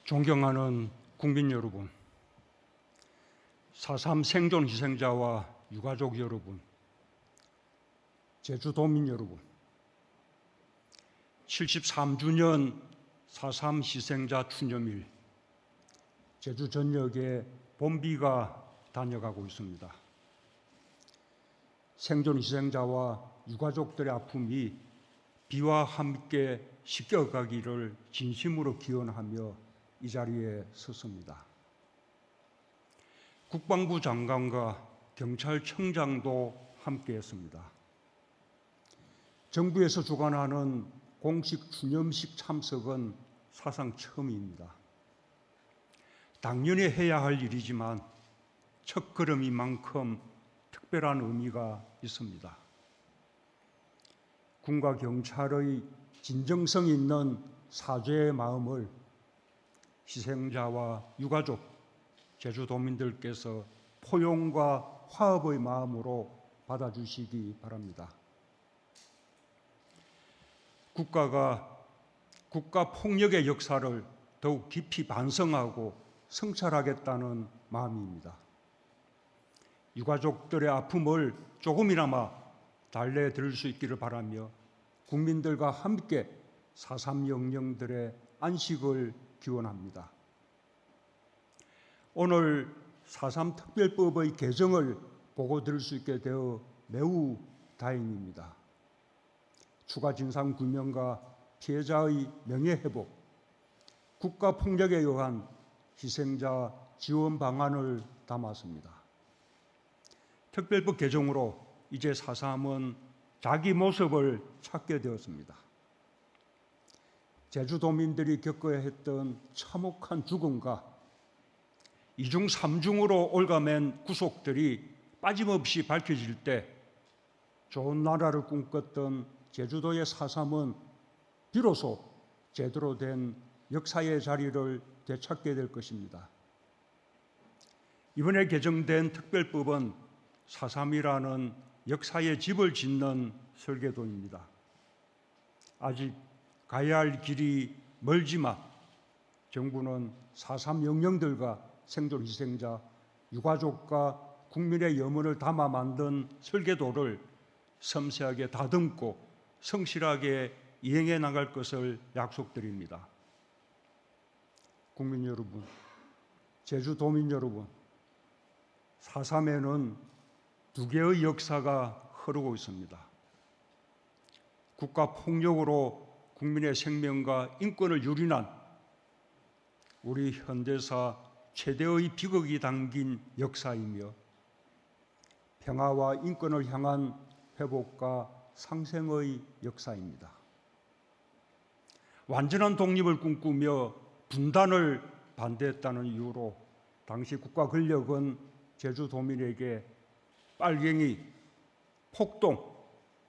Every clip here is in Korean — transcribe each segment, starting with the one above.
존경하는 국민 여러분, 4.3 생존 희생자와 유가족 여러분, 제주도민 여러분, 73주년 4.3 희생자 추념일, 제주 전역에 봄비가 다녀가고 있습니다. 생존 희생자와 유가족들의 아픔이 비와 함께 씻겨가기를 진심으로 기원하며 이 자리에 섰습니다. 국방부 장관과 경찰청장도 함께했습니다. 정부에서 주관하는 공식 추념식 참석은 사상 처음입니다. 당연히 해야 할 일이지만 첫걸음인 만큼 특별한 의미가 있습니다. 군과 경찰의 진정성 있는 사죄의 마음을 희생자와 유가족, 제주도민들께서 포용과 화합의 마음으로 받아주시기 바랍니다. 국가가 국가폭력의 역사를 더욱 깊이 반성하고 성찰하겠다는 마음입니다. 유가족들의 아픔을 조금이나마 달래드릴 수 있기를 바라며 국민들과 함께 4.3 영령들의 안식을 기원합니다. 오늘 4.3 특별법의 개정을 보고 들을 수 있게 되어 매우 다행입니다. 추가 진상규명과 피해자의 명예회복, 국가폭력에 의한 희생자 지원 방안을 담았습니다. 특별법 개정으로 이제 4.3은 자기 모습을 찾게 되었습니다. 제주도민들이 겪어야 했던 참혹한 죽음과 이중 삼중으로 올가맨 구속들이 빠짐없이 밝혀질 때 좋은 나라를 꿈꿨던 제주도의 4.3은 비로소 제대로 된 역사의 자리를 되찾게 될 것입니다. 이번에 개정된 특별법은 4.3이라는 역사의 집을 짓는 설계도입니다. 아직 가야 할 길이 멀지만 정부는 4.3 영령들과 생존 희생자, 유가족과 국민의 염원을 담아 만든 설계도를 섬세하게 다듬고 성실하게 이행해 나갈 것을 약속드립니다. 국민 여러분, 제주도민 여러분, 4.3에는 두 개의 역사가 흐르고 있습니다. 국가폭력으로 국민의 생명과 인권을 유린한 우리 현대사 최대의 비극이 담긴 역사이며 평화와 인권을 향한 회복과 상생의 역사입니다. 완전한 독립을 꿈꾸며 분단을 반대했다는 이유로 당시 국가 권력은 제주도민에게 빨갱이, 폭동,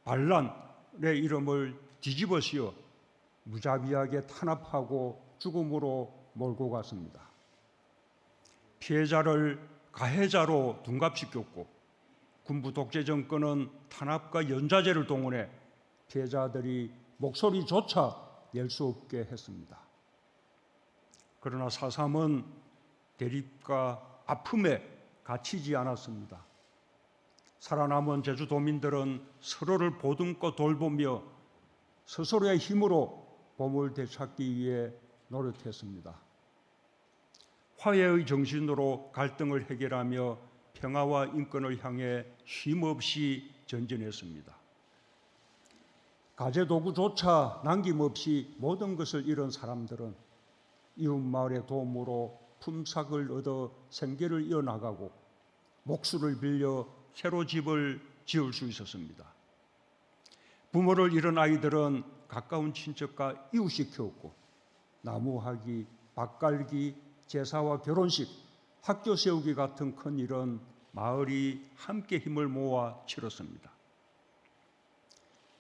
반란의 이름을 뒤집어 씌워 무자비하게 탄압하고 죽음으로 몰고 갔습니다. 피해자를 가해자로 둔갑시켰고 군부 독재 정권은 탄압과 연좌제를 동원해 피해자들이 목소리조차 낼 수 없게 했습니다. 그러나 4.3은 대립과 아픔에 갇히지 않았습니다. 살아남은 제주도민들은 서로를 보듬고 돌보며 스스로의 힘으로 봄을 되찾기 위해 노력했습니다. 화해의 정신으로 갈등을 해결하며 평화와 인권을 향해 쉼없이 전진했습니다. 가재도구조차 남김없이 모든 것을 잃은 사람들은 이웃마을의 도움으로 품삯을 얻어 생계를 이어나가고 목수를 빌려 새로 집을 지을 수 있었습니다. 부모를 잃은 아이들은 가까운 친척과 이웃이 키웠고 나무하기, 밭 갈기, 제사와 결혼식, 학교 세우기 같은 큰 일은 마을이 함께 힘을 모아 치렀습니다.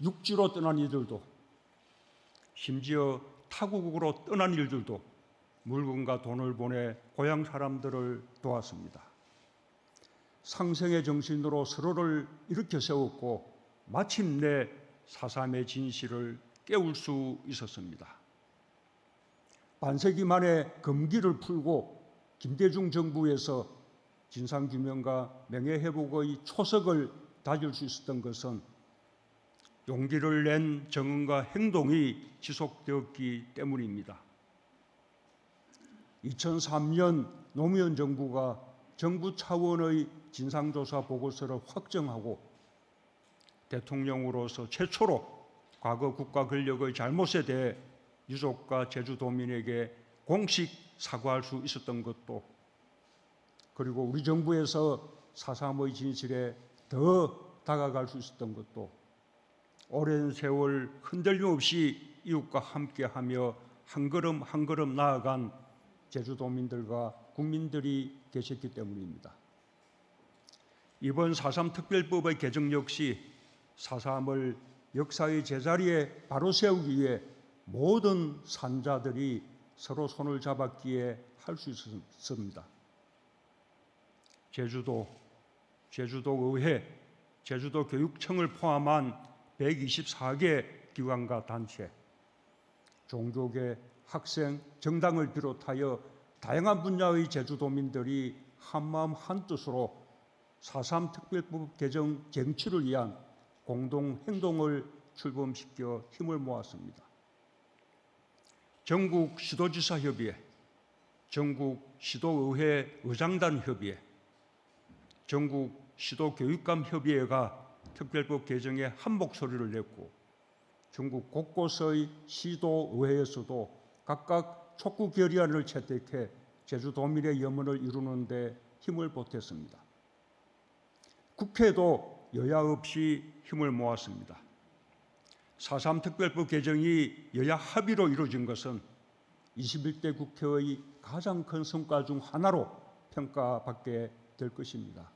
육지로 떠난 이들도 심지어 타국으로 떠난 일들도 물건과 돈을 보내 고향 사람들을 도왔습니다. 상생의 정신으로 서로를 일으켜 세웠고 마침내 4.3의 진실을 깨울 수 있었습니다. 반세기 만에 금기를 풀고 김대중 정부에서 진상규명과 명예회복의 초석을 다질 수 있었던 것은 용기를 낸 정언과 행동이 지속되었기 때문입니다. 2003년 노무현 정부가 정부 차원의 진상조사 보고서를 확정하고 대통령으로서 최초로 과거 국가 권력의 잘못에 대해 유족과 제주도민에게 공식 사과할 수 있었던 것도, 그리고 우리 정부에서 4.3의 진실에 더 다가갈 수 있었던 것도 오랜 세월 흔들림 없이 이웃과 함께하며 한 걸음 한 걸음 나아간 제주도민들과 국민들이 계셨기 때문입니다. 이번 4.3 특별법의 개정 역시 4.3을 역사의 제자리에 바로 세우기 위해 모든 산자들이 서로 손을 잡았기에 할 수 있었습니다. 제주도의회, 제주도교육청을 포함한 124개 기관과 단체, 종교계, 학생, 정당을 비롯하여 다양한 분야의 제주도민들이 한마음 한뜻으로 4.3 특별법 개정 쟁취를 위한 공동행동을 출범시켜 힘을 모았습니다. 전국 시도지사협의회, 전국 시도의회 의장단 협의회, 전국 시도교육감 협의회가 특별법 개정에 한 목소리를 냈고 전국 곳곳의 시도의회에서도 각각 촉구 결의안을 채택해 제주도민의 염원을 이루는 데 힘을 보탰습니다. 국회도 여야 없이 힘을 모았습니다. 4.3 특별법 개정이 여야 합의로 이루어진 것은 21대 국회의 가장 큰 성과 중 하나로 평가받게 될 것입니다.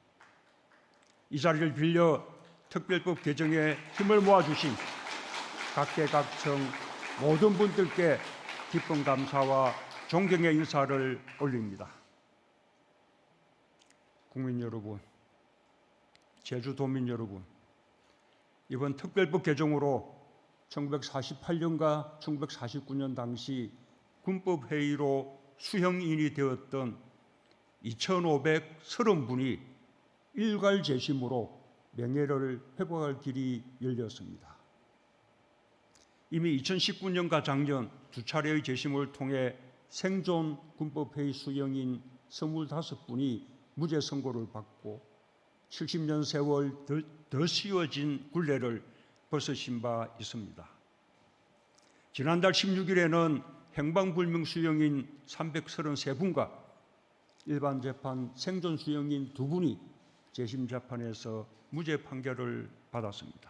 이 자리를 빌려 특별법 개정에 힘을 모아주신 각계각층 모든 분들께 기쁜 감사와 존경의 인사를 올립니다. 국민 여러분, 제주도민 여러분, 이번 특별법 개정으로 1948년과 1949년 당시 군법회의로 수형인이 되었던 2,530분이 일괄 재심으로 명예를 회복할 길이 열렸습니다. 이미 2019년과 작년 두 차례의 재심을 통해 생존 군법회의 수형인 25분이 무죄 선고를 받고 70년 세월 더 씌워진 굴레를 벗으신 바 있습니다. 지난달 16일에는 행방불명 수형인 333분과 일반 재판 생존 수형인 2분이 재심 재판에서 무죄 판결을 받았습니다.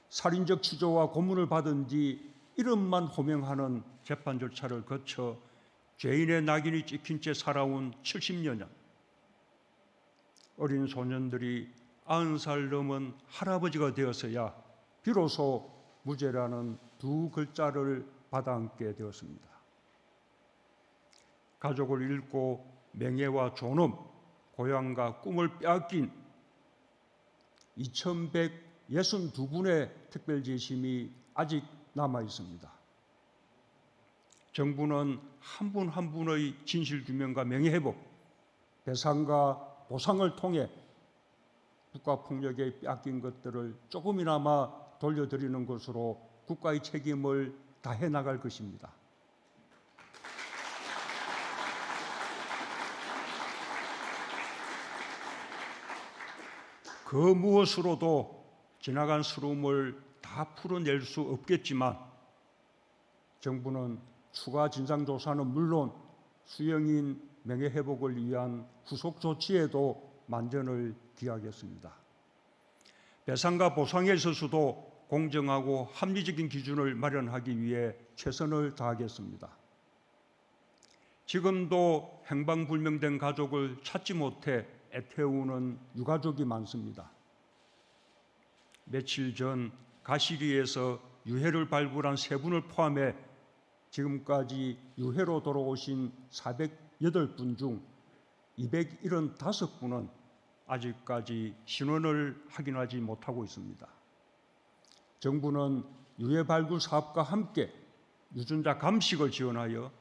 살인적 추조와 고문을 받은 뒤 이름만 호명하는 재판 절차를 거쳐 죄인의 낙인이 찍힌 채 살아온 70여년, 어린 소년들이 90살 넘은 할아버지가 되어서야 비로소 무죄라는 두 글자를 받아안게 되었습니다. 가족을 잃고 명예와 존엄, 고향과 꿈을 빼앗긴 2162분의 특별재심이 아직 남아 있습니다. 정부는 한 분 한 분의 진실규명과 명예회복, 배상과 보상을 통해 국가폭력에 빼앗긴 것들을 조금이나마 돌려드리는 것으로 국가의 책임을 다해 나갈 것입니다. 그 무엇으로도 지나간 슬픔을 다 풀어낼 수 없겠지만 정부는 추가 진상조사는 물론 수형인 명예회복을 위한 후속 조치에도 만전을 기하겠습니다. 배상과 보상에 있어서도 공정하고 합리적인 기준을 마련하기 위해 최선을 다하겠습니다. 지금도 행방불명된 가족을 찾지 못해 애태우는 유가족이 많습니다. 며칠 전 가시리에서 유해를 발굴한 3분을 포함해 지금까지 유해로 돌아오신 408분 중 275분은 아직까지 신원을 확인하지 못하고 있습니다. 정부는 유해 발굴 사업과 함께 유전자 감식을 지원하여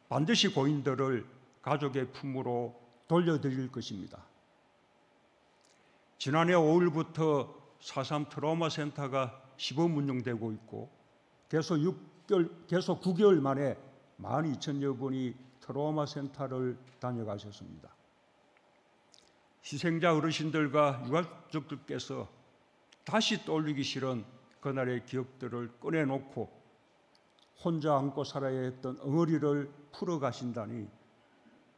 반드시 고인들을 가족의 품으로 돌려드릴 것입니다. 지난해 5일부터 4.3 트라우마 센터가 시범 운영되고 있고 계속 9개월 만에 12,000여 분이 트라우마 센터를 다녀가셨습니다. 희생자 어르신들과 유가족들께서 다시 떠올리기 싫은 그날의 기억들을 꺼내놓고 혼자 안고 살아야 했던 엉어리를 풀어가신다니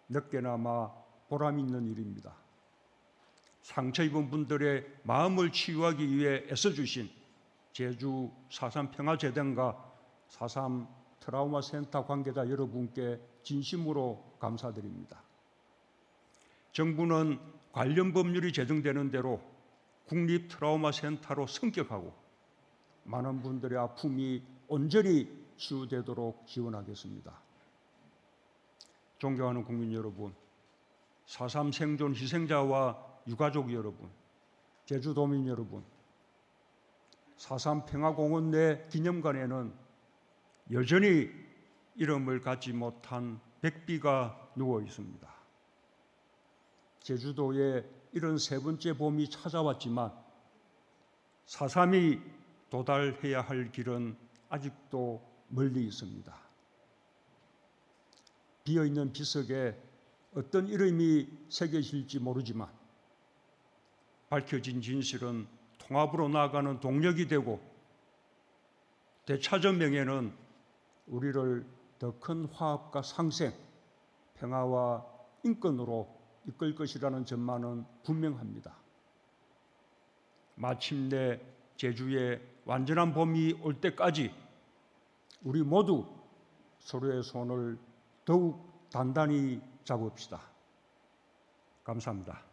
늦게나마 보람 있는 일입니다. 상처 입은 분들의 마음을 치유하기 위해 애써주신 제주 4.3 평화재단과 4.3 트라우마 센터 관계자 여러분께 진심으로 감사드립니다. 정부는 관련 법률이 제정되는 대로 국립 트라우마 센터로 성격하고 많은 분들의 아픔이 온전히 치유되도록 지원하겠습니다. 존경하는 국민 여러분, 4.3 생존 희생자와 유가족 여러분, 제주도민 여러분, 4.3 평화공원 내 기념관에는 여전히 이름을 갖지 못한 백비가 누워 있습니다. 제주도에 이런 세 번째 봄이 찾아왔지만 4.3이 도달해야 할 길은 아직도 멀리 있습니다. 비어있는 비석에 어떤 이름이 새겨질지 모르지만 밝혀진 진실은 통합으로 나아가는 동력이 되고 되찾은 명예는 우리를 더 큰 화합과 상생, 평화와 인권으로 이끌 것이라는 점만은 분명합니다. 마침내 제주에 완전한 봄이 올 때까지 우리 모두 서로의 손을 더욱 단단히 잡읍시다. 감사합니다.